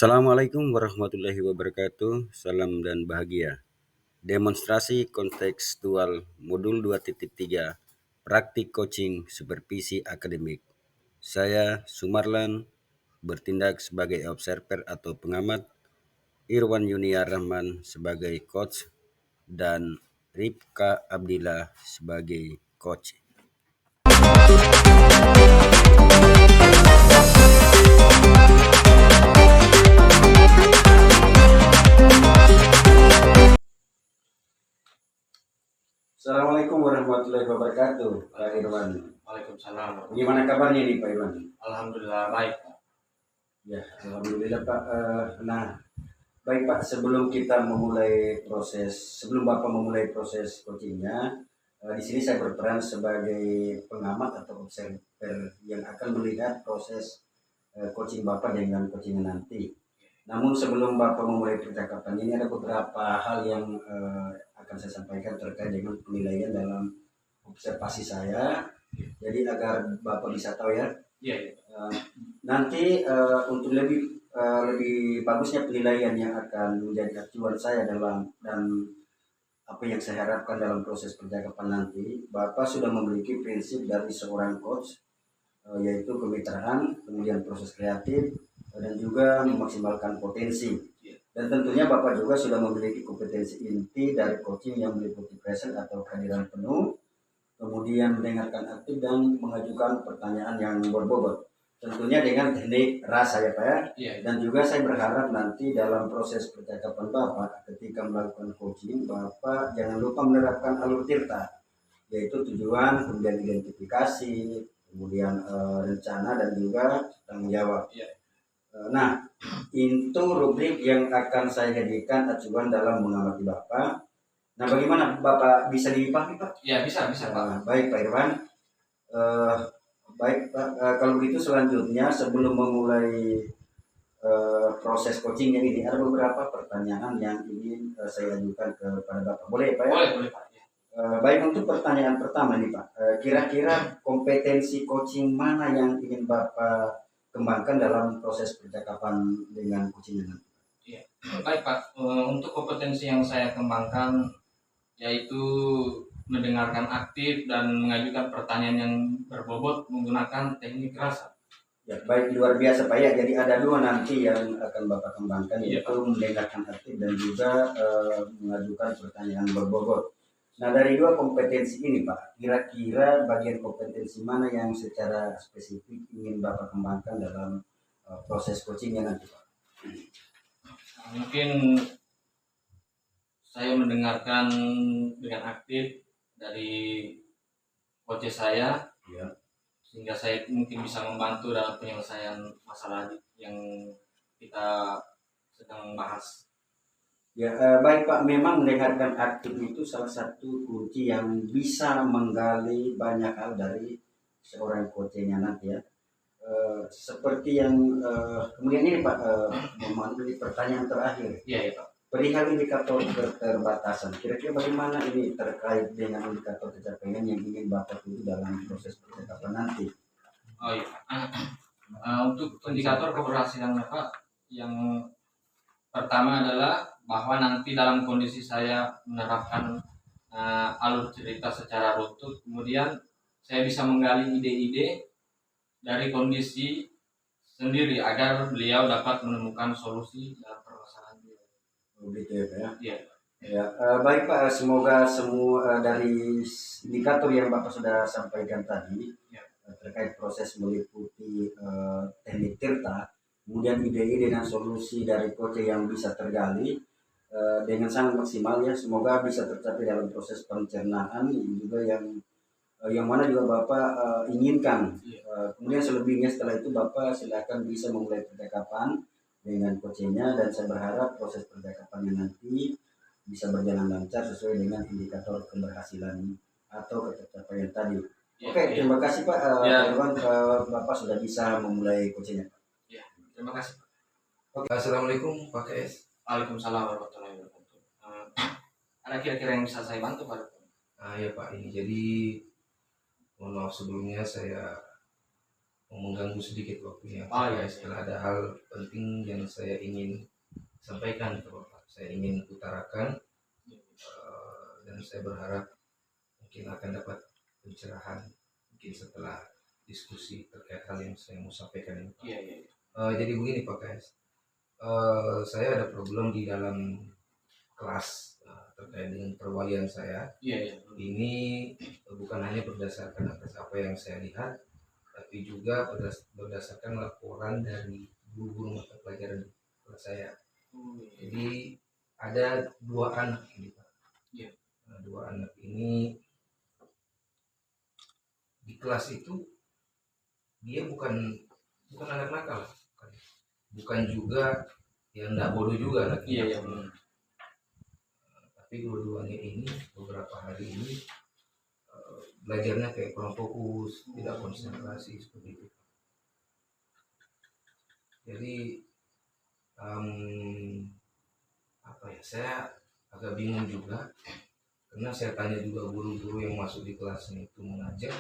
Assalamualaikum warahmatullahi wabarakatuh. Salam dan bahagia. Demonstrasi kontekstual modul 2.3 praktik coaching supervisi akademik. Saya Sumarlan bertindak sebagai observer atau pengamat, Irwan Yuniar Rahman sebagai coach, dan Ripka Abdillah sebagai coach. Assalamualaikum warahmatullahi wabarakatuh, Pak Irwan. Waalaikumsalam. Gimana kabarnya nih Pak Irwan? Alhamdulillah baik. Ya, alhamdulillah Pak. Baik Pak, sebelum Bapak memulai proses coachingnya, di sini saya berperan sebagai pengamat atau observer yang akan melihat proses coaching Bapak dengan coachingnya nanti. Namun sebelum Bapak memulai percakapan ini, ada beberapa hal yang akan saya sampaikan terkait dengan penilaian dalam observasi saya. Jadi agar Bapak bisa tahu ya. Iya. Nanti untuk lebih bagusnya penilaian yang akan menjadi acuan saya dan apa yang saya harapkan dalam proses percakapan nanti, Bapak sudah memiliki prinsip dari seorang coach, yaitu kemitraan, kemudian proses kreatif, dan juga memaksimalkan potensi. Dan tentunya Bapak juga sudah memiliki kompetensi inti dari coaching yang meliputi present atau kehadiran penuh, kemudian mendengarkan aktif dan mengajukan pertanyaan yang berbobot. Tentunya dengan teknik rasa ya Pak ya. Iya. Dan juga saya berharap nanti dalam proses percakapan Bapak ketika melakukan coaching, Bapak jangan lupa menerapkan alur tirta, yaitu tujuan, kemudian identifikasi, kemudian rencana, dan juga tanggung jawab. Iya. Nah, itu rubrik yang akan saya jadikan acuan dalam mengamati Bapak. Nah, bagaimana Bapak, bisa dipahami Pak? Ya, bisa Pak. Baik Pak Irwan. Baik Pak, kalau begitu selanjutnya sebelum memulai proses coachingnya ini, ada beberapa pertanyaan yang ingin saya ajukan kepada Bapak. Boleh Pak ya? Boleh Pak. Baik, untuk pertanyaan pertama nih Pak, kira-kira kompetensi coaching mana yang ingin Bapak kembangkan dalam proses percakapan dengan coachingnya nanti? Iya. Baik Pak, untuk kompetensi yang saya kembangkan yaitu mendengarkan aktif dan mengajukan pertanyaan yang berbobot menggunakan teknik rasa. Ya, baik, luar biasa Pak ya. Jadi ada dua nanti yang akan Bapak kembangkan, Iya, yaitu mendengarkan aktif dan juga mengajukan pertanyaan berbobot. Nah, dari dua kompetensi ini Pak, kira-kira bagian kompetensi mana yang secara spesifik ingin Bapak kembangkan dalam proses coachingnya nanti Pak? Mungkin saya mendengarkan dengan aktif dari coach saya, Ya. sehingga saya mungkin bisa membantu dalam penyelesaian masalah yang kita sedang bahas. Ya, baik Pak, memang mendengarkan aktif itu salah satu kunci yang bisa menggali banyak hal dari seorang coachingnya nanti ya. Seperti yang kemudian ini Pak, memenuhi pertanyaan terakhir. Iya Pak. Perihal indikator keterbatasan, kira-kira bagaimana ini terkait dengan indikator pencapaian yang ingin Bapak tuju dalam proses percakapan nanti? Oh iya. Untuk indikator keberhasilan Pak, yang pertama adalah bahwa nanti dalam kondisi saya menerapkan alur cerita secara runtut, kemudian saya bisa menggali ide-ide dari kondisi sendiri agar beliau dapat menemukan solusi dalam permasalahan beliau. Begitu ya Pak ya? Iya. Ya, baik Pak, semoga semua dari indikator yang Bapak sudah sampaikan tadi ya, terkait proses meliputi teknik tirta, kemudian ide-ide dan solusi dari coach yang bisa tergali dengan sangat maksimal ya. Semoga bisa tercapai dalam proses pencernaan juga yang mana juga Bapak inginkan. Kemudian selebihnya setelah itu Bapak silakan bisa memulai percakapan dengan coachnya, dan saya berharap proses percakapannya nanti bisa berjalan lancar sesuai dengan indikator keberhasilan atau tercapaian tadi. Oke, terima kasih Pak. Irwan, Bapak sudah bisa memulai coachingnya Pak. Ya, terima kasih Pak. Oke. Assalamualaikum Pak KS. Waalaikumsalam warahmatullahi wabarakatuh. Ada kira-kira yang bisa saya bantu Pak? Ya Pak, ini jadi mohon maaf sebelumnya saya mengganggu sedikit waktunya. Oh, iya. Setelah ada hal penting yang saya ingin sampaikan ke Bapak, saya ingin utarakan, dan saya berharap mungkin akan dapat pencerahan mungkin setelah diskusi terkait hal yang saya mau sampaikan ini. Iya. Jadi begini Pak KS, saya ada problem di dalam kelas terkait dengan perwalian saya. Iya. Ini bukan hanya berdasarkan atas apa yang saya lihat, tapi juga berdasarkan laporan dari guru-guru mata pelajaran di kelas saya. Jadi ada 2 anak ini Pak. Iya. Nah, 2 anak ini di kelas itu dia bukan anak nakal, bukan juga yang tidak bodoh juga anak ini. Iya. Tapi dua-duanya ini beberapa hari ini belajarnya kayak kurang fokus, tidak konsentrasi seperti itu. Jadi saya agak bingung juga, karena saya tanya juga guru-guru yang masuk di kelasnya itu mengajar,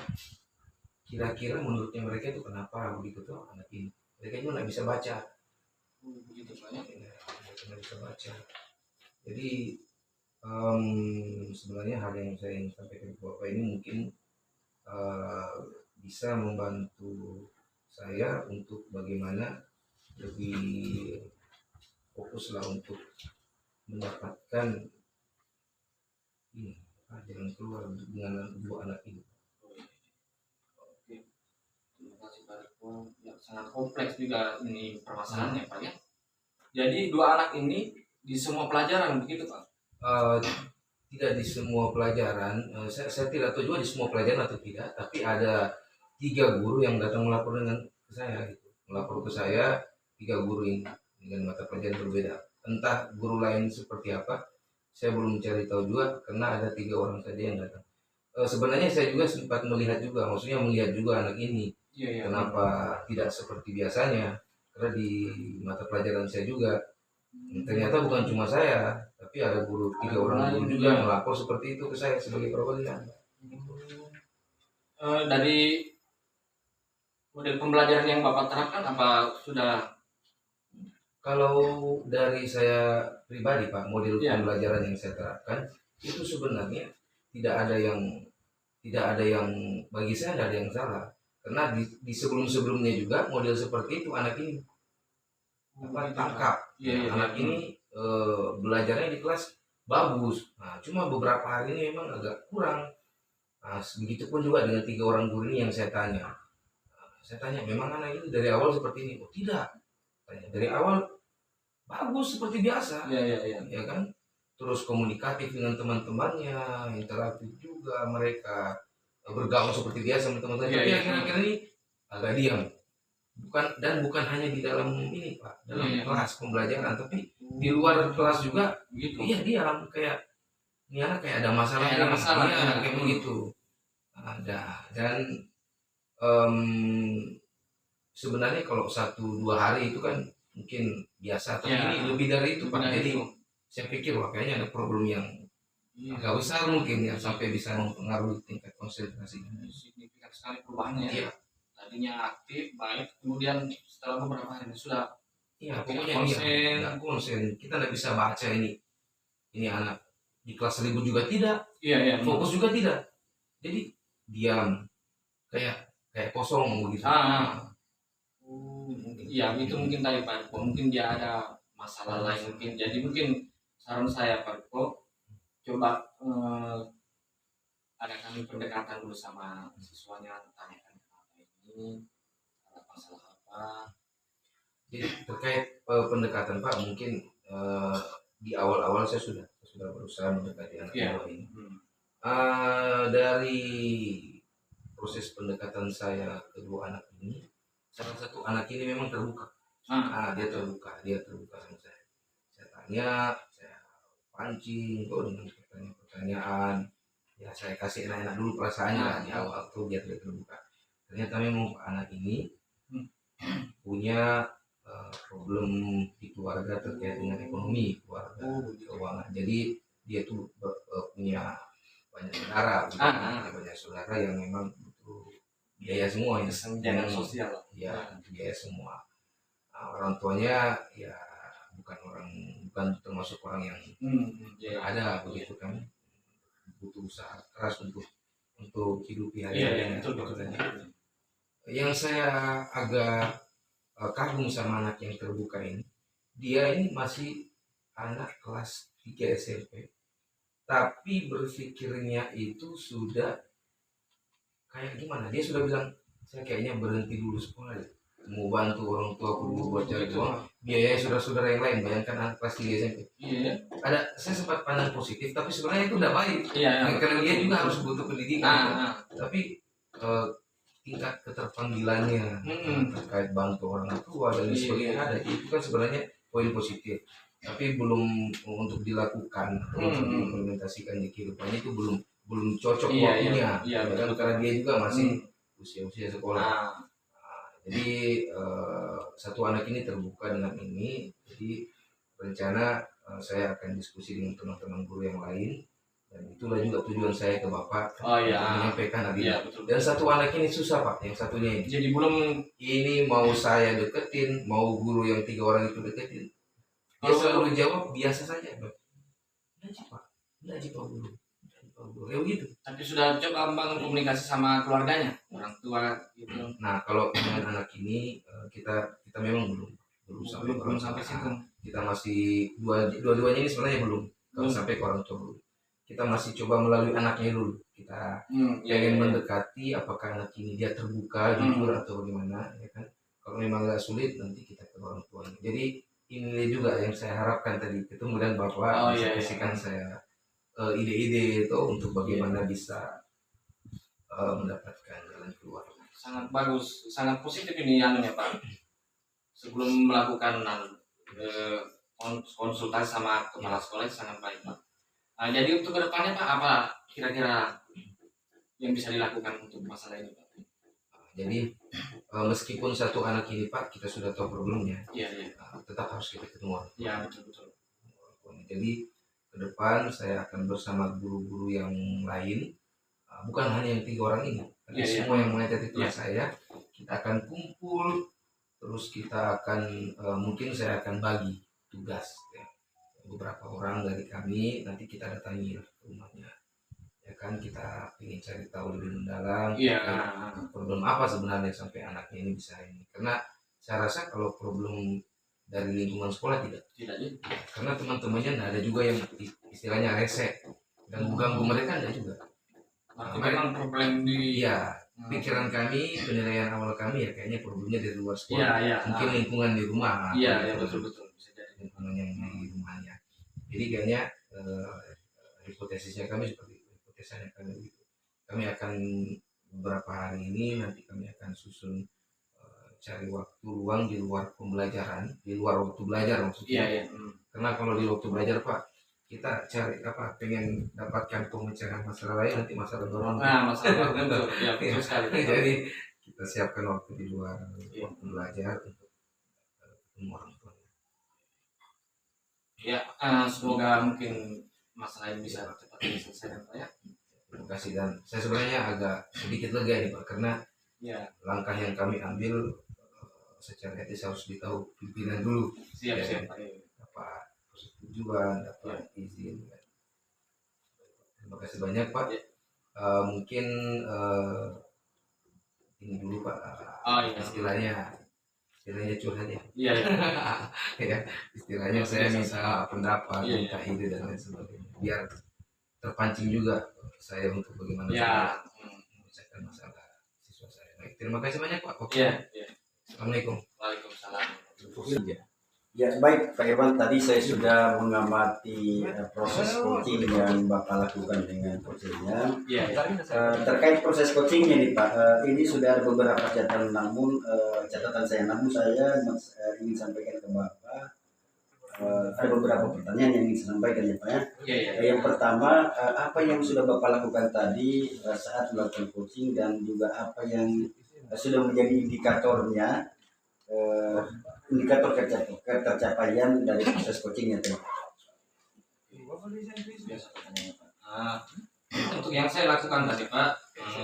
kira-kira menurutnya mereka itu kenapa begitu tuh anak ini, mereka juga nggak bisa baca. Begitu banyak. Mereka nggak bisa baca. Jadi sebenarnya hal yang saya ingin sampaikan ke Bapak ini mungkin bisa membantu saya untuk bagaimana lebih fokuslah untuk mendapatkan ini jalan keluar dengan 2 anak ini. Oke. Terima kasih Pak Riko. Ya, sangat kompleks juga ini permasalahannya Pak ya. Jadi 2 anak ini di semua pelajaran begitu Pak? Tidak di semua pelajaran, saya tidak tahu juga di semua pelajaran atau tidak, tapi ada 3 guru yang datang melapor ke saya gitu. Melapor ke saya 3 guru ini dengan mata pelajaran berbeda. Entah guru lain seperti apa, saya belum mencari tahu juga, karena ada 3 orang saja yang datang. Sebenarnya saya juga sempat melihat juga anak ini. Iya. Kenapa tidak seperti biasanya, karena di mata pelajaran saya juga ternyata bukan cuma saya, tapi ada 3 orang guru juga yang melapor seperti itu ke saya sebagai perwakilan. Dari model pembelajaran yang Bapak terapkan apa sudah? Kalau dari saya pribadi Pak, model Iya. pembelajaran yang saya terapkan itu sebenarnya tidak ada yang bagi saya tidak ada yang salah, karena di sebelumnya juga model seperti itu anak ini tangkap. Iya. Anak ini belajarnya di kelas bagus. Nah, cuma beberapa hari ini memang agak kurang. Nah, begitupun juga dengan 3 orang guru ini yang saya tanya. Saya tanya, memang anak ini dari awal seperti ini? Oh tidak. Dari awal bagus seperti biasa. Iya. Ya kan? Terus komunikatif dengan teman-temannya, interaktif juga mereka, bergaul seperti biasa sama teman-teman. Tapi akhir-akhir ini agak diam. Bukan hanya di dalam ini Pak, dalam kelas pembelajaran, tapi di luar kelas juga begitu. Iya diam, kayak ini anak kayak ada masalah. Iya, kayak begitu. Ada. Dan sebenarnya kalau 1-2 hari itu kan mungkin biasa, tapi ini lebih dari itu Pak. Jadi saya pikir kayaknya ada problem yang agak besar mungkin yang sampai bisa mempengaruhi tingkat konsentrasi. Signifikan sekali perubahannya. Iya. Tadinya aktif, baik, kemudian setelah beberapa hari sudah. Iya, pokoknya konsen. Kita nggak bisa baca ini anak di kelas ribut juga tidak. Iya. Fokus juga tidak. Jadi diam, kayak kosong begitu. Iya, itu mungkin tadi Pak Riko, mungkin dia ada masalah lain mungkin. Jadi mungkin saran saya Pak Riko, coba adakan pendekatan dulu sama siswanya, tanyakan kenapa ini, ada masalah apa. Jadi terkait pendekatan Pak, mungkin di awal-awal saya sudah berusaha mendekati anak ini. Dari proses pendekatan saya kedua anak ini, salah satu anak ini memang terbuka. Dia terbuka sama saya. Saya tanya, saya pancing dengan pertanyaan. Ya saya kasih enak-enak dulu perasaannya di awal tuh biar dia terbuka. Ternyata memang anak ini punya problem di keluarga terkait dengan ekonomi keluarga, keuangan. Jadi dia tuh punya banyak saudara, banyak saudara yang memang butuh biaya semua ya. Jaminan sosial. Ya, biaya semua. Nah, orang tuanya ya bukan termasuk orang yang ada begitu kan, butuh usaha keras untuk hidupi hari-hari. Yang saya agak kagum sama anak yang terbuka ini, dia ini masih anak kelas 3 SMP, tapi berpikirnya itu sudah kayak gimana, dia sudah bilang saya kayaknya berhenti dulu sekolah deh, mau bantu orang tua aku dulu buat cari uang, biaya saudara-saudara yang lain. Bayangkan anak kelas 3 SMP. Saya sempat pandang positif, tapi sebenarnya itu tidak baik. Karena dia juga harus butuh pendidikan. Tapi tingkat keterpanggilannya terkait bantu orang tua dan sebagainya ada, itu kan sebenarnya poin positif, tapi belum untuk dilakukan, untuk diimplementasikan di kehidupannya itu belum cocok waktunya, karena dia juga masih usia sekolah. Jadi satu anak ini terbuka dengan ini, jadi rencana saya akan diskusi dengan teman-teman guru yang lain. Dan itulah juga tujuan saya ke Bapak, menyampaikan hal ini. Dan satu anak ini susah Pak, yang satunya ini. Jadi belum ini mau saya deketin, mau guru yang 3 orang itu deketin, dia selalu jawab biasa saja. Enggak Pak guru. Gitu. Tapi sudah coba membangun komunikasi sama keluarganya, orang tua gitu. Nah kalau dengan anak ini kita memang belum sampai situ. Kita masih dua-duanya ini sebenarnya belum sampai ke orang tua belum. Kita masih coba melalui anaknya dulu. Kita pengen mendekati apakah anak ini dia terbuka, jujur atau bagaimana, ya kan? Kalau memang agak sulit nanti kita ke orang tuanya. Jadi ini juga yang saya harapkan tadi ketemu dan Bapak bisa kasihkan saya ide-ide itu untuk bagaimana bisa mendapatkan jalan keluar. Sangat bagus, sangat positif ini anunya Pak. Sebelum melakukan konsultasi sama kepala sekolah sangat baik Pak. Jadi untuk kedepannya Pak, apa kira-kira yang bisa dilakukan untuk masalah ini Pak? Jadi meskipun satu anak ini Pak kita sudah tahu problemnya, tetap harus kita ketemu. Ya betul. Jadi ke depan saya akan bersama guru-guru yang lain, bukan hanya yang 3 orang ini, tapi semua yang mengikuti kelas saya, kita akan kumpul, terus kita akan mungkin saya akan bagi tugas. Beberapa orang dari kami nanti kita datangi ke rumahnya, ya kan, kita ingin cari tahu lebih mendalam problem apa sebenarnya sampai anaknya ini bisa ini. Karena saya rasa kalau problem dari lingkungan sekolah tidak, karena teman-temannya ada juga yang istilahnya rese dan mengganggu mereka, ada juga. Memang problem di pikiran kami, penilaian awal kami ya kayaknya problemnya dari luar sekolah, mungkin lingkungan di rumah, betul bisa jadi lingkungan yang di rumahnya. Jadi kayaknya hipotesisnya kami seperti itu, hipotesanya kami begitu. Kami akan beberapa hari ini nanti kami akan susun cari waktu luang di luar pembelajaran, di luar waktu belajar maksudnya. Karena kalau di waktu belajar Pak, kita cari pengen dapatkan pemecahan masalah lain, nanti masalah dorong. Masalah betul sekali. Jadi kita siapkan waktu di luar waktu belajar untuk ketemu orang tua. Semoga mungkin masalah ini bisa cepat diselesaikan Pak ya. Terima kasih, dan saya sebenarnya agak sedikit lega ini Pak, karena langkah yang kami ambil secara etis harus ditahu pimpinan dulu. Siap Pak. Dapat persetujuan, dapat izin. Terima kasih banyak Pak. Mungkin ini dulu Pak. Istilahnya curhat ya. Ya, istilahnya saya minta pendapat, minta ide dan lain sebagainya, biar terpancing juga saya untuk bagaimana menyelesaikan masalah siswa saya. Baik, terima kasih banyak Pak. Assalamualaikum. Waalaikumsalam. Ya baik Pak Irwan, tadi saya sudah mengamati proses coaching yang Bapak lakukan dengan coachingnya. Terkait proses coachingnya nih Pak, ini sudah ada beberapa catatan, namun saya ingin sampaikan ke Bapak. Ada beberapa pertanyaan yang ingin saya sampaikan ya Pak ya. Yang pertama, apa yang sudah Bapak lakukan tadi saat melakukan coaching, dan juga apa yang sudah menjadi indikatornya, indikator ketercapaian dari proses coachingnya Pak. Untuk yang saya lakukan tadi Pak,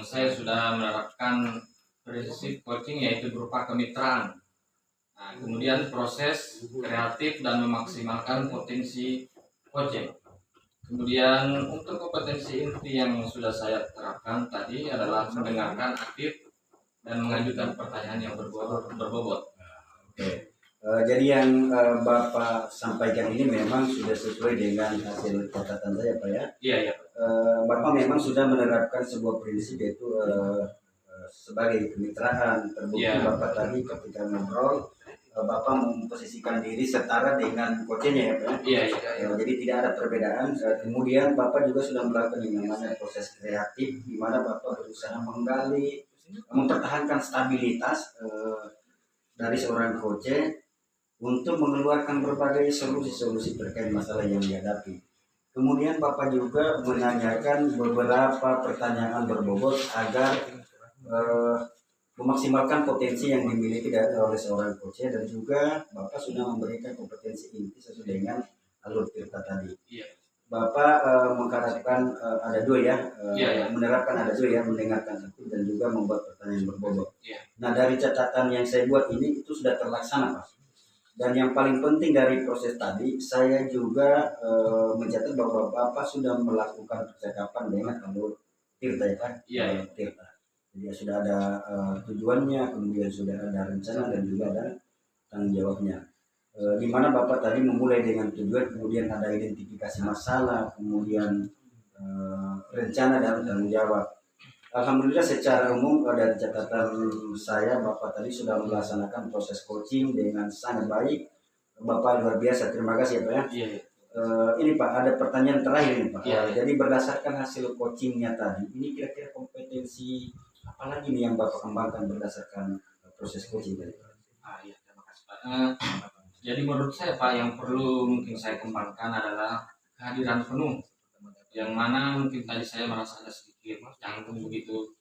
saya sudah menerapkan prinsip coaching yaitu berupa kemitraan. Nah, kemudian proses kreatif dan memaksimalkan potensi coaching. Kemudian untuk kompetensi inti yang sudah saya terapkan tadi adalah mendengarkan aktif dan mengajukan pertanyaan yang berbobot. Oke. Jadi yang Bapak sampaikan ini memang sudah sesuai dengan hasil catatan saya, Pak ya. Iya. Bapak memang sudah menerapkan sebuah prinsip yaitu sebagai kemitraan. Terbukti Bapak tadi ketika ngobrol, Bapak memposisikan diri setara dengan coachnya ya Pak. Iya. Jadi tidak ada perbedaan. Kemudian Bapak juga sudah melakukan yang namanya proses kreatif, di mana Bapak berusaha menggali, mempertahankan stabilitas dari seorang coach untuk mengeluarkan berbagai solusi-solusi terkait masalah yang dihadapi. Kemudian Bapak juga menanyakan beberapa pertanyaan berbobot agar memaksimalkan potensi yang dimiliki oleh seorang coach, dan juga Bapak sudah memberikan kompetensi inti sesuai dengan alur Tirta tadi. Bapak mengharapkan ada dua ya, menerapkan ada dua ya, mendengarkan satu dan juga membuat pertanyaan berbobot. Nah dari catatan yang saya buat ini itu sudah terlaksana Pak. Dan yang paling penting dari proses tadi, saya juga mencatat bahwa Bapak sudah melakukan percakapan dengan alur Tirta ya Pak. Tirta. Jadi sudah ada tujuannya, kemudian sudah ada rencana dan juga ada tanggung jawabnya. Di mana Bapak tadi memulai dengan tujuan, kemudian ada identifikasi masalah, kemudian rencana dan tanggung jawab. Alhamdulillah secara umum dari catatan saya, Bapak tadi sudah melaksanakan proses coaching dengan sangat baik. Bapak luar biasa, terima kasih ya Pak ya. Ini Pak, ada pertanyaan terakhir ini Pak. Jadi berdasarkan hasil coachingnya tadi, ini kira-kira kompetensi apa lagi nih yang Bapak kembangkan berdasarkan proses coaching tadi? Terima kasih Pak. Jadi menurut saya Pak, yang perlu mungkin saya kembangkan adalah kehadiran penuh, yang mana mungkin tadi saya merasa ada sedikit canggung begitu.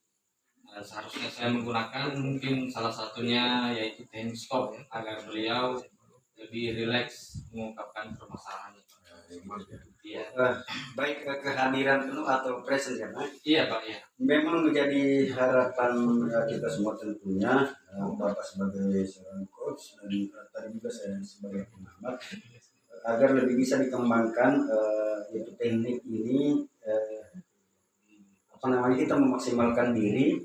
Seharusnya saya menggunakan mungkin salah satunya yaitu teknik stop agar beliau lebih rileks mengungkapkan permasalahannya. Baik kehadiran penuh atau presence ya Pak? Iya Pak ya. Memang menjadi harapan kita semua tentunya, Bapak sebagai seorang coach dan tadi juga saya sebagai pengamat, agar lebih bisa dikembangkan yaitu teknik ini kita memaksimalkan diri,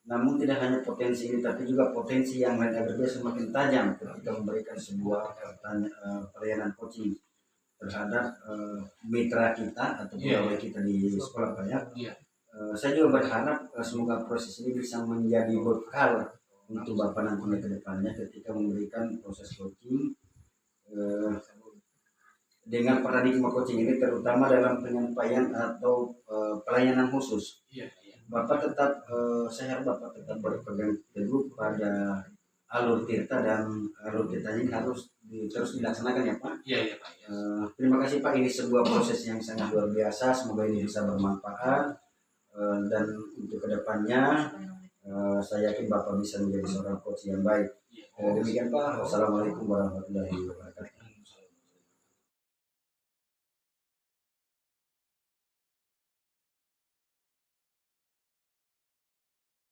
namun tidak hanya potensi ini tapi juga potensi yang lain agar dia semakin tajam ketika memberikan sebuah pelayanan coaching terhadap mitra kita atau pegawai kita di sekolah Pak ya. Saya juga berharap semoga proses ini bisa menjadi bekal untuk Bapak nantinya ke depannya ketika memberikan proses coaching dengan paradigma coaching ini, terutama dalam penyampaian atau pelayanan khusus. Bapak tetap, saya harap Bapak tetap berpegang teguh pada alur Tirta, dan alur Tirta ini harus terus dilaksanakan ya Pak. Iya Pak. Terima kasih Pak, ini sebuah proses yang sangat luar biasa. Semoga ini bisa bermanfaat dan untuk kedepannya saya yakin Bapak bisa menjadi seorang coach yang baik. Demikian Pak. Wassalamualaikum warahmatullahi wabarakatuh.